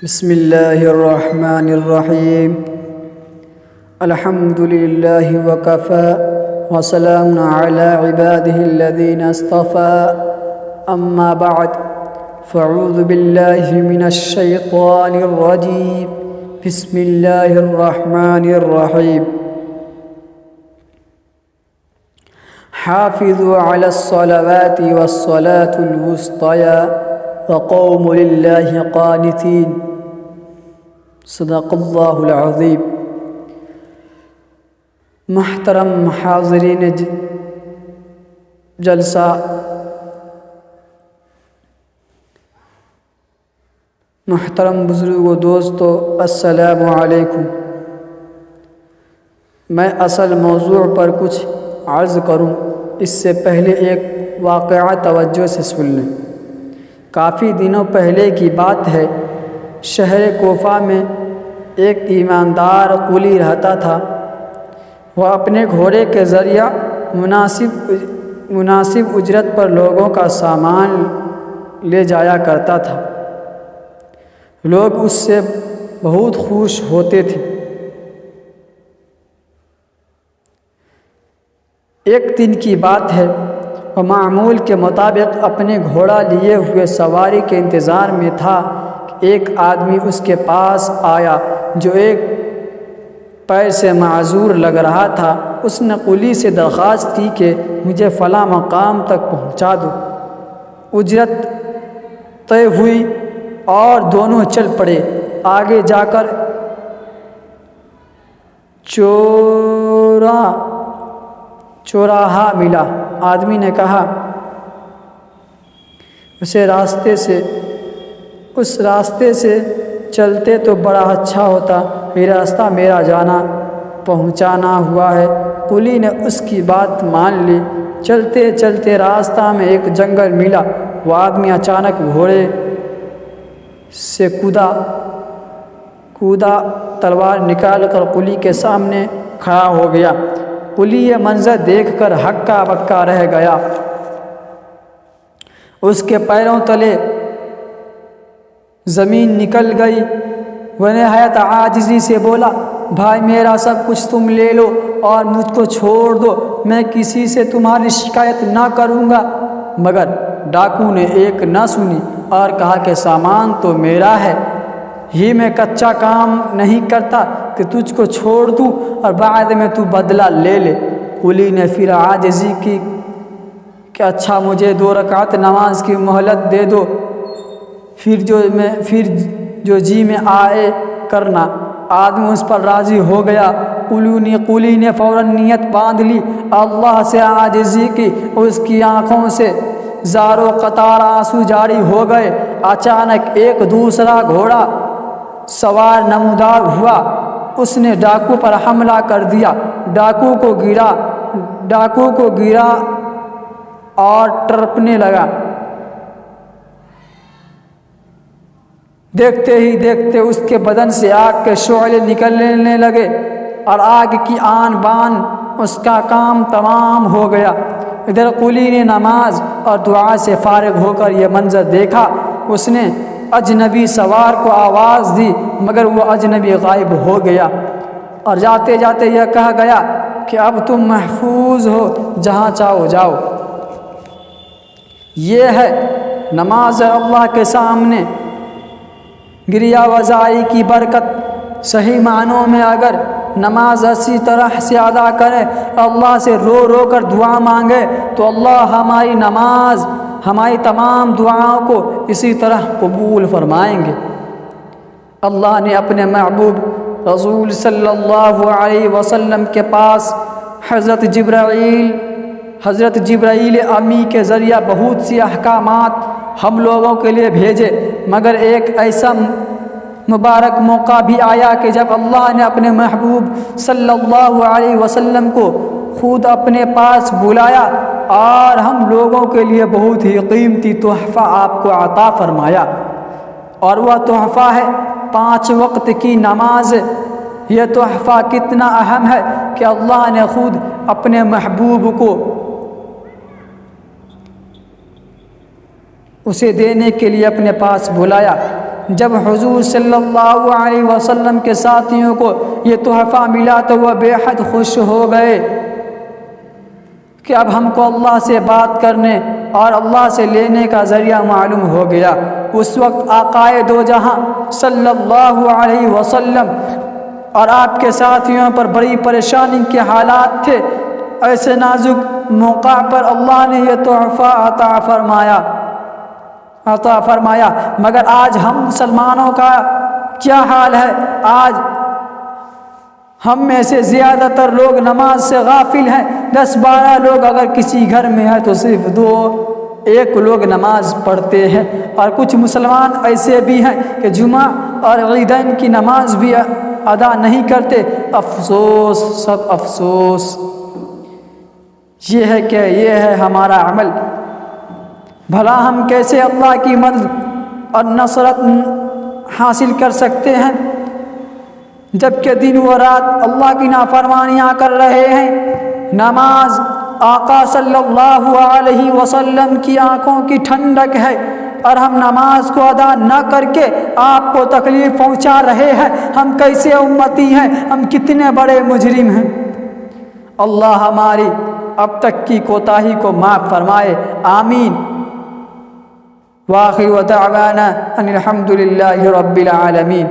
بسم اللہ الرحمن الرحیم الحمد للہ وکفى وسلام علی عباده الذین اصطفى اما بعد فاعوذ باللہ من الشیطان الرجیم بسم اللہ الرحمن الرحیم حافظوا علی الصلوات والصلاة الوسطى وقوموا للہ قانتین صدق اللہ العظیم۔ محترم حاضرین جلسہ، محترم بزرگوں، دوستو، السلام علیکم۔ میں اصل موضوع پر کچھ عرض کروں اس سے پہلے ایک واقعہ توجہ سے سن لیں۔ کافی دنوں پہلے کی بات ہے، شہر کوفہ میں ایک ایماندار قولی رہتا تھا۔ وہ اپنے گھوڑے کے ذریعہ مناسب اجرت پر لوگوں کا سامان لے جایا کرتا تھا۔ لوگ اس سے بہت خوش ہوتے تھے۔ ایک دن کی بات ہے، وہ معمول کے مطابق اپنے گھوڑا لیے ہوئے سواری کے انتظار میں تھا کہ ایک آدمی اس کے پاس آیا جو ایک پیر سے معذور لگ رہا تھا۔ اس نے قولی سے درخواست کی کہ مجھے فلاں مقام تک پہنچا دو۔ اجرت طے ہوئی اور دونوں چل پڑے۔ آگے جا کر چوراہا ملا۔ آدمی نے کہا اس راستے سے چلتے تو بڑا اچھا ہوتا، یہ راستہ میرا جانا پہنچانا ہوا ہے۔ قولی نے اس کی بات مان لی۔ چلتے چلتے راستہ میں ایک جنگل ملا۔ وہ آدمی اچانک گھوڑے سے کودا، تلوار نکال کر قولی کے سامنے کھڑا ہو گیا۔ قولی یہ منظر دیکھ کر ہکا بکا رہ گیا۔ اس کے پیروں تلے زمین نکل گئی۔ وہ نہایت عاجزی سے بولا، بھائی میرا سب کچھ تم لے لو اور مجھ کو چھوڑ دو، میں کسی سے تمہاری شکایت نہ کروں گا۔ مگر ڈاکو نے ایک نہ سنی اور کہا کہ سامان تو میرا ہے ہی، میں کچا کام نہیں کرتا کہ تجھ کو چھوڑ دوں اور بعد میں تو بدلہ لے لے۔ قولی نے پھر عاجزی کی کہ اچھا مجھے 2 رکعت نماز کی مہلت دے دو، پھر جو جی میں آئے کرنا۔ آدمی اس پر راضی ہو گیا۔ قولی نے فوراً نیت باندھ لی، اللہ سے عاجزی کی۔ اس کی آنکھوں سے زارو قطار آنسو جاری ہو گئے۔ اچانک ایک دوسرا گھوڑا سوار نمودار ہوا۔ اس نے ڈاکو پر حملہ کر دیا۔ ڈاکو کو گرا اور ٹرپنے لگا۔ دیکھتے ہی دیکھتے اس کے بدن سے آگ کے شعلے نکلنے لگے اور آگ کی آن بان اس کا کام تمام ہو گیا۔ ادھر قولی نے نماز اور دعا سے فارغ ہو کر یہ منظر دیکھا۔ اس نے اجنبی سوار کو آواز دی مگر وہ اجنبی غائب ہو گیا اور جاتے جاتے یہ کہا گیا کہ اب تم محفوظ ہو، جہاں چاہو جاؤ۔ یہ ہے نماز اللہ کے سامنے گریہ وزائی کی برکت۔ صحیح معنوں میں اگر نماز اسی طرح سے ادا کرے، اللہ سے رو رو کر دعا مانگے تو اللہ ہماری تمام دعاؤں کو اسی طرح قبول فرمائیں گے۔ اللہ نے اپنے محبوب رسول صلی اللہ علیہ وسلم کے پاس حضرت جبرائیل امی کے ذریعہ بہت سی احکامات ہم لوگوں کے لیے بھیجے، مگر ایک ایسا مبارک موقع بھی آیا کہ جب اللہ نے اپنے محبوب صلی اللہ علیہ وسلم کو خود اپنے پاس بلایا اور ہم لوگوں کے لیے بہت ہی قیمتی تحفہ آپ کو عطا فرمایا، اور وہ تحفہ ہے 5 وقت کی نماز۔ یہ تحفہ کتنا اہم ہے کہ اللہ نے خود اپنے محبوب کو اسے دینے کے لیے اپنے پاس بلایا۔ جب حضور صلی اللہ علیہ وسلم کے ساتھیوں کو یہ تحفہ ملا تو وہ بے حد خوش ہو گئے کہ اب ہم کو اللہ سے بات کرنے اور اللہ سے لینے کا ذریعہ معلوم ہو گیا۔ اس وقت آقائے دو جہاں صلی اللہ علیہ وسلم اور آپ کے ساتھیوں پر بڑی پریشانی کے حالات تھے۔ ایسے نازک موقع پر اللہ نے یہ تحفہ عطا فرمایا۔ مگر آج ہم مسلمانوں کا کیا حال ہے؟ آج ہم میں سے زیادہ تر لوگ نماز سے غافل ہیں۔ 10-12 لوگ اگر کسی گھر میں ہے تو صرف 2-1 لوگ نماز پڑھتے ہیں، اور کچھ مسلمان ایسے بھی ہیں کہ جمعہ اور عیدین کی نماز بھی ادا نہیں کرتے۔ افسوس، سب افسوس یہ ہے کہ یہ ہے ہمارا عمل۔ بھلا ہم کیسے اللہ کی مدد اور نصرت حاصل کر سکتے ہیں جبکہ دن و رات اللہ کی نافرمانیاں کر رہے ہیں؟ نماز آقا صلی اللہ علیہ وسلم کی آنکھوں کی ٹھنڈک ہے، اور ہم نماز کو ادا نہ کر کے آپ کو تکلیف پہنچا رہے ہیں۔ ہم کیسے امتی ہیں؟ ہم کتنے بڑے مجرم ہیں۔ اللہ ہماری اب تک کی کوتاہی کو معاف فرمائے، آمین۔ وآخر دعوانا ان الحمد للہ رب العالمین۔